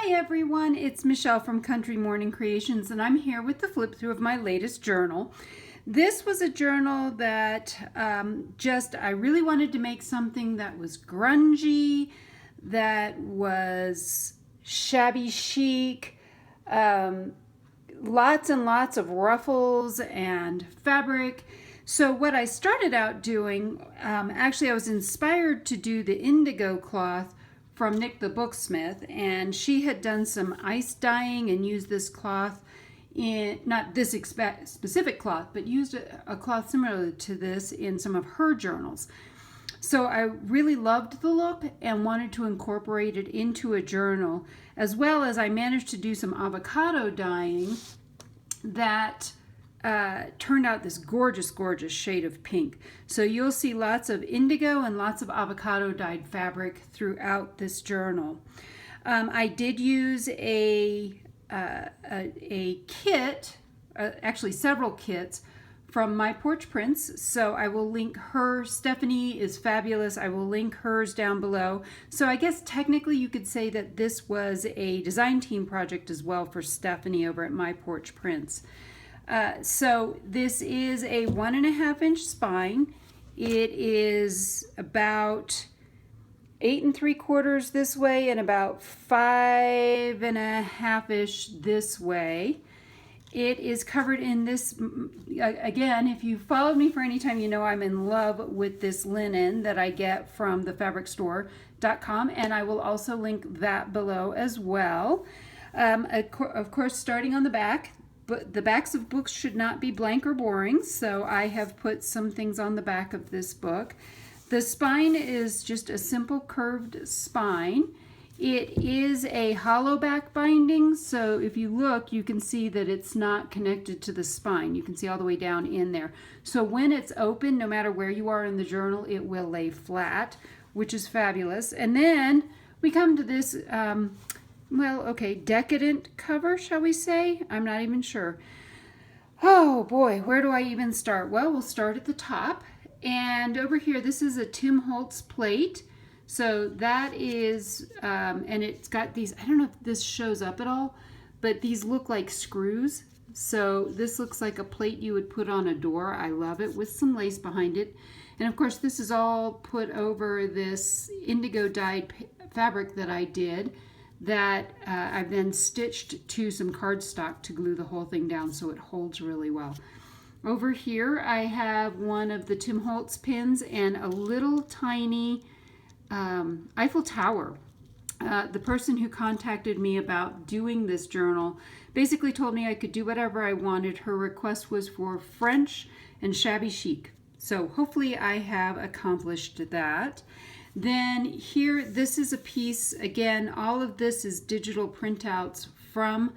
Hi everyone, it's Michelle from Country Morning Creations, and I'm here with the flip through of my latest journal. This was a journal that I really wanted to make something that was grungy, that was shabby chic, lots and lots of ruffles and fabric. So what I started out doing, actually I was inspired to do the indigo cloth from Nick the Booksmith, and she had done some ice dyeing and used this cloth in, not this specific cloth, but used a cloth similar to this in some of her journals. So I really loved the look and wanted to incorporate it into a journal, as well as I managed to do some avocado dyeing that turned out this gorgeous, gorgeous shade of pink. So you'll see lots of indigo and lots of avocado dyed fabric throughout this journal. I did use a kit, actually several kits, from My Porch Prints. So I will link her. Stephanie is fabulous. I will link hers down below. So I guess technically you could say that this was a design team project as well for Stephanie over at My Porch Prints. So this is a 1.5 inch spine. It is about 8 3/4 this way and about 5.5-ish this way. It is covered in this, again, if you followed me for any time, you know I'm in love with this linen that I get from thefabricstore.com, and I will also link that below as well. Of course, starting on the back, but the backs of books should not be blank or boring, so I have put some things on the back of this book. The spine is just a simple curved spine. It is a hollow back binding, so if you look, you can see that it's not connected to the spine. You can see all the way down in there. So when it's open, no matter where you are in the journal, it will lay flat, which is fabulous. And then we come to this decadent cover, shall we say? I'm not even sure. Oh boy, where do I even start? Well, we'll start at the top. And over here, this is a Holtz Plate. So that is, and it's got these, I don't know if this shows up at all, but these look like screws. So this looks like a plate you would put on a door. I love it, with some lace behind it. And of course, this is all put over this indigo dyed fabric that I did, that I've then stitched to some cardstock to glue the whole thing down so it holds really well. Over here I have one of the Tim Holtz pins and a little tiny Eiffel Tower. The person who contacted me about doing this journal basically told me I could do whatever I wanted. Her request was for French and shabby chic. So hopefully I have accomplished that. Then here, this is a piece, again, all of this is digital printouts from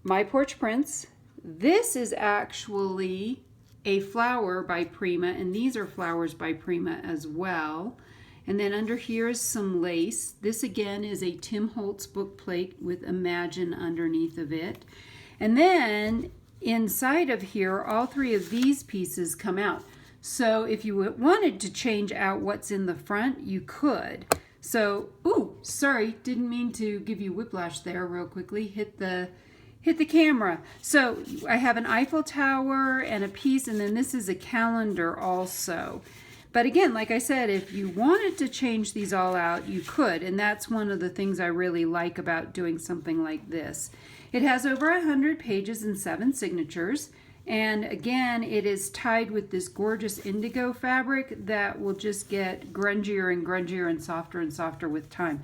My Porch Prints. This is actually a flower by Prima, and these are flowers by Prima as well. And then under here is some lace. This again is a Tim Holtz book plate with Imagine underneath of it. And then inside of here, all three of these pieces come out. So if you wanted to change out what's in the front, you could. So, ooh, sorry, didn't mean to give you whiplash there real quickly. Hit the camera. So I have an Eiffel Tower and a piece, and then this is a calendar also. But again, like I said, if you wanted to change these all out, you could, and that's one of the things I really like about doing something like this. It has over 100 pages and 7 signatures. And again, it is tied with this gorgeous indigo fabric that will just get grungier and grungier and softer with time.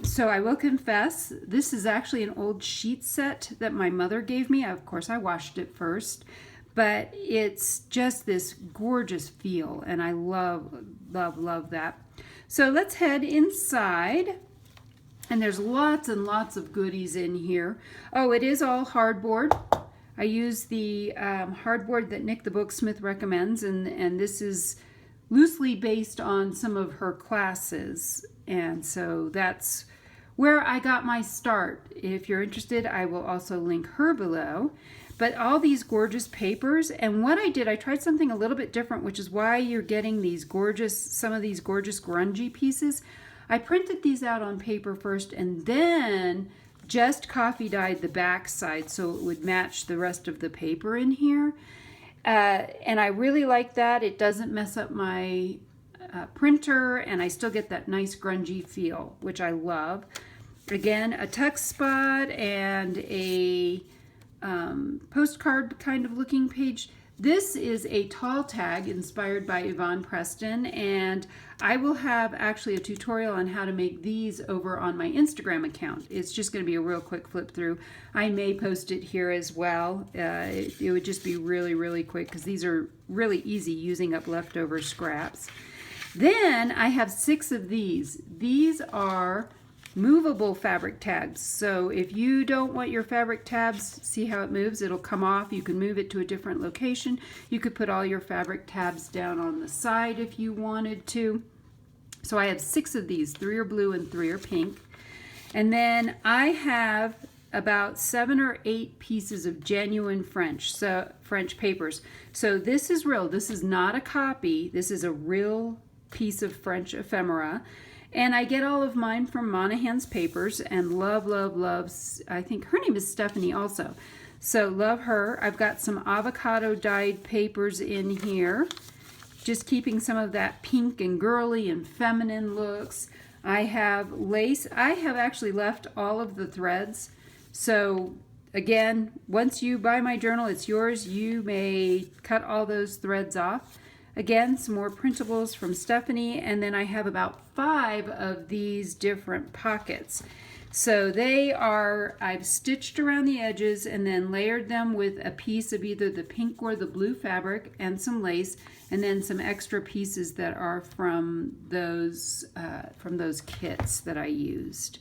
So I will confess, this is actually an old sheet set that my mother gave me. Of course, I washed it first, but it's just this gorgeous feel, and I love, love, love that. So let's head inside. And there's lots and lots of goodies in here. Oh, it is all hardboard. I use the hardboard that Nick the Booksmith recommends, and this is loosely based on some of her classes, and so that's where I got my start. If you're interested, I will also link her below. But all these gorgeous papers, and what I did, I tried something a little bit different, which is why you're getting these gorgeous, some of these gorgeous grungy pieces. I printed these out on paper first and then just coffee dyed the back side so it would match the rest of the paper in here. And I really like that. It doesn't mess up my printer, and I still get that nice grungy feel, which I love. Again, a tuck spot and a postcard kind of looking page. This is a tall tag inspired by Yvonne Preston, and I will have actually a tutorial on how to make these over on my Instagram account. It's just going to be a real quick flip through. I may post it here as well. It would just be really quick because these are really easy using up leftover scraps. Then I have 6 of these. These are movable fabric tabs. So if you don't want your fabric tabs, see how it moves? It'll come off. You can move it to a different location. You could put all your fabric tabs down on the side if you wanted to. So I have 6 of these. 3 are blue and 3 are pink. And then I have about 7 or 8 pieces of genuine French papers. So this is real. This is not a copy. This is a real piece of French ephemera. And I get all of mine from Monahan's Papers and love, I think her name is Stephanie also. So love her. I've got some avocado dyed papers in here. Just keeping some of that pink and girly and feminine looks. I have lace. I have actually left all of the threads. So again, once you buy my journal, it's yours. You may cut all those threads off. Again, some more printables from Stephanie, and then I have about 5 of these different pockets. So they are, I've stitched around the edges and then layered them with a piece of either the pink or the blue fabric and some lace, and then some extra pieces that are from those kits that I used.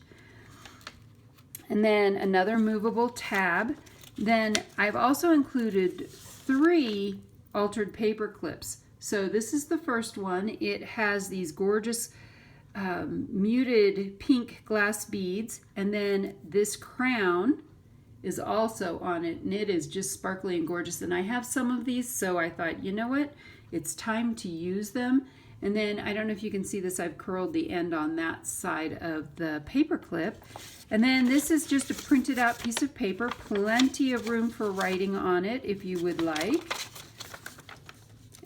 And then another movable tab. Then I've also included 3 altered paper clips. So this is the first one. It has these gorgeous muted pink glass beads, and then this crown is also on it, and it is just sparkly and gorgeous. And I have some of these, so I thought, you know what? It's time to use them. And then, I don't know if you can see this, I've curled the end on that side of the paper clip. And then this is just a printed out piece of paper, plenty of room for writing on it if you would like.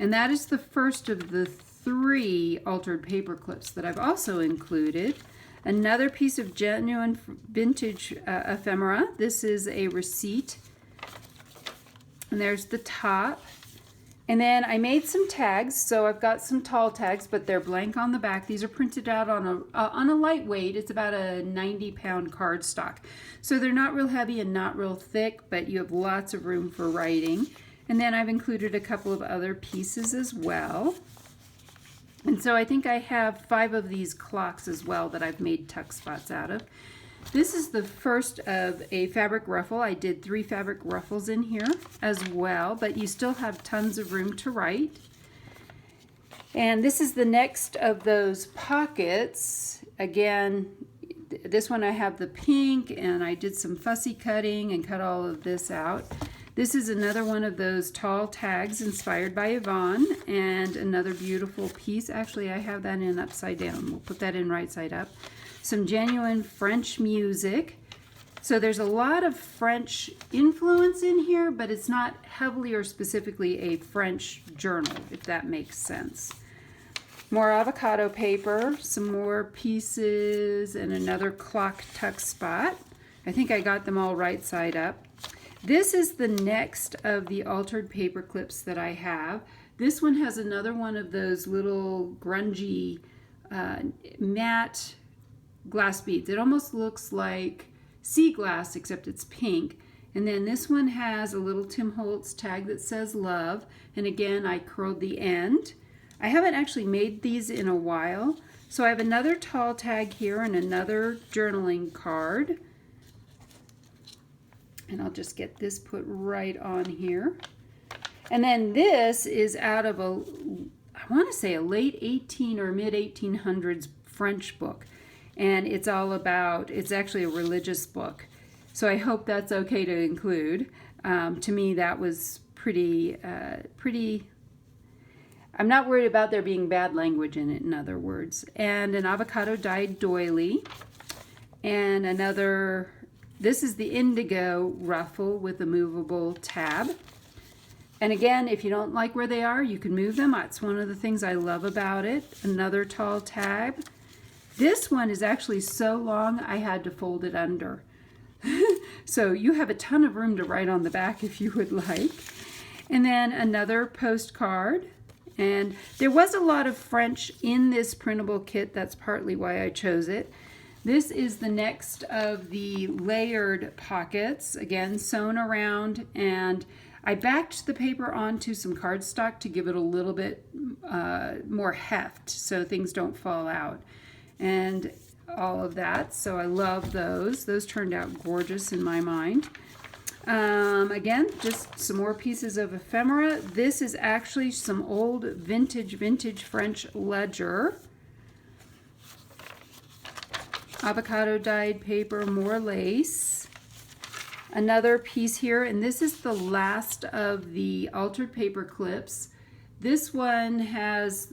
And that is the first of the 3 altered paper clips that I've also included. Another piece of genuine vintage ephemera. This is a receipt. And there's the top. And then I made some tags. So I've got some tall tags, but they're blank on the back. These are printed out on a lightweight. It's about a 90-pound cardstock. So they're not real heavy and not real thick, but you have lots of room for writing. And then I've included a couple of other pieces as well. And so I think I have 5 of these clocks as well that I've made tuck spots out of. This is the first of a fabric ruffle. I did 3 fabric ruffles in here as well, but you still have tons of room to write. And this is the next of those pockets. Again, this one I have the pink, and I did some fussy cutting and cut all of this out. This is another one of those tall tags inspired by Yvonne, and another beautiful piece. Actually, I have that in upside down. We'll put that in right side up. Some genuine French music. So there's a lot of French influence in here, but it's not heavily or specifically a French journal, if that makes sense. More avocado paper, some more pieces, and another clock tuck spot. I think I got them all right side up. This is the next of the altered paper clips that I have. This one has another one of those little grungy matte glass beads. It almost looks like sea glass, except it's pink. And then this one has a little Tim Holtz tag that says love. And again, I curled the end. I haven't actually made these in a while. So I have another tall tag here and another journaling card. And I'll just get this put right on here. And then this is out of a, I want to say a late 18 or mid 1800s French book. And it's all about, it's actually a religious book. So I hope that's okay to include. To me, that was pretty, I'm not worried about there being bad language in it, in other words. And an avocado dyed doily. And another, this is the Indigo Ruffle with a movable tab. And again, if you don't like where they are, you can move them. That's one of the things I love about it. Another tall tab. This one is actually so long, I had to fold it under. So you have a ton of room to write on the back if you would like. And then another postcard. And there was a lot of French in this printable kit. That's partly why I chose it. This is the next of the layered pockets, again sewn around, and I backed the paper onto some cardstock to give it a little bit more heft so things don't fall out and all of that. So I love those. Those turned out gorgeous in my mind. Again, just some more pieces of ephemera. This is actually some old vintage French ledger. Avocado dyed paper, more lace. Another piece here, and this is the last of the altered paper clips. This one has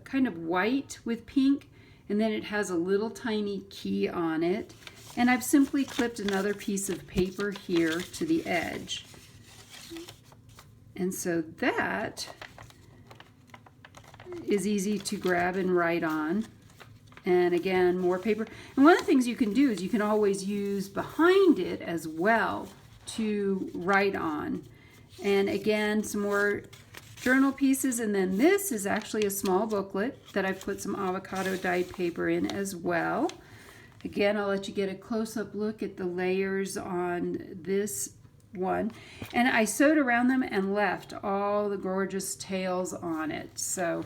kind of white with pink, and then it has a little tiny key on it. And I've simply clipped another piece of paper here to the edge. And so that is easy to grab and write on. And again, more paper. And one of the things you can do is you can always use behind it as well to write on. And again, some more journal pieces. And then this is actually a small booklet that I've put some avocado dyed paper in as well. Again, I'll let you get a close-up look at the layers on this one. And I sewed around them and left all the gorgeous tails on it. So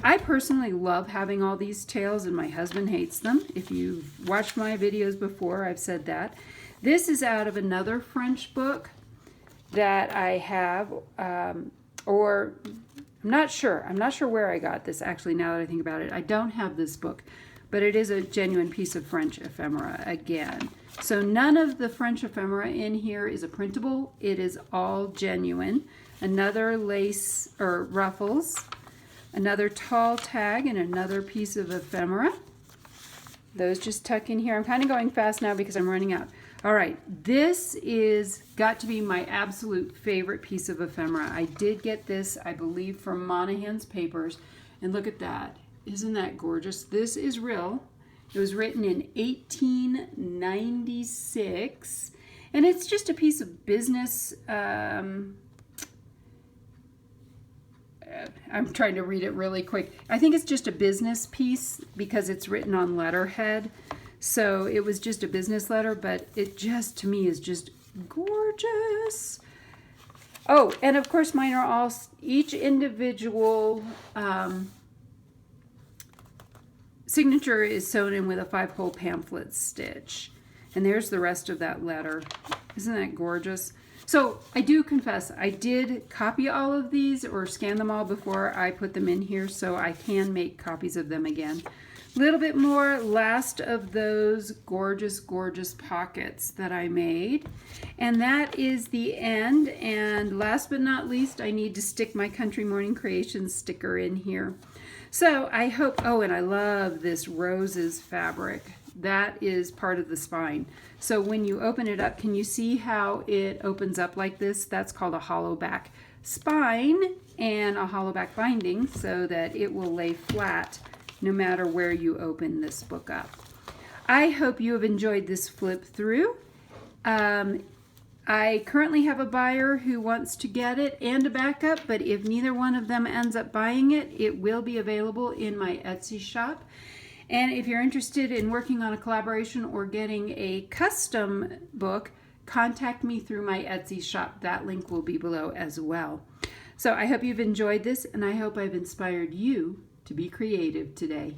I personally love having all these tails, and my husband hates them. If you've watched my videos before, I've said that. This is out of another French book that I have, or I'm not sure. I'm not sure where I got this, actually, now that I think about it. I don't have this book, but it is a genuine piece of French ephemera again. So none of the French ephemera in here is a printable. It is all genuine. Another lace or ruffles. Another tall tag and another piece of ephemera. Those just tuck in here. I'm kind of going fast now because I'm running out. All right, this is got to be my absolute favorite piece of ephemera. I did get this, I believe, from Monahan's Papers. And look at that. Isn't that gorgeous? This is real. It was written in 1896. And it's just a piece of business. I'm trying to read it really quick. I think it's just a business piece because it's written on letterhead. So it was just a business letter, but it just, to me, is just gorgeous. Oh, and of course mine are all, each individual signature is sewn in with a 5-hole pamphlet stitch. And there's the rest of that letter. Isn't that gorgeous? So I do confess, I did copy all of these or scan them all before I put them in here, so I can make copies of them again. A little bit more, last of those gorgeous pockets that I made. And that is the end. And last but not least, I need to stick my Country Morning Creations sticker in here. So I hope, oh, and I love this roses fabric. That is part of the spine. So when you open it up, can you see how it opens up like this? That's called a hollow back spine and a hollow back binding so that it will lay flat no matter where you open this book up. I hope you have enjoyed this flip through. I currently have a buyer who wants to get it and a backup, but if neither one of them ends up buying it, it will be available in my Etsy shop. And if you're interested in working on a collaboration or getting a custom book, contact me through my Etsy shop. That link will be below as well. So I hope you've enjoyed this, and I hope I've inspired you to be creative today.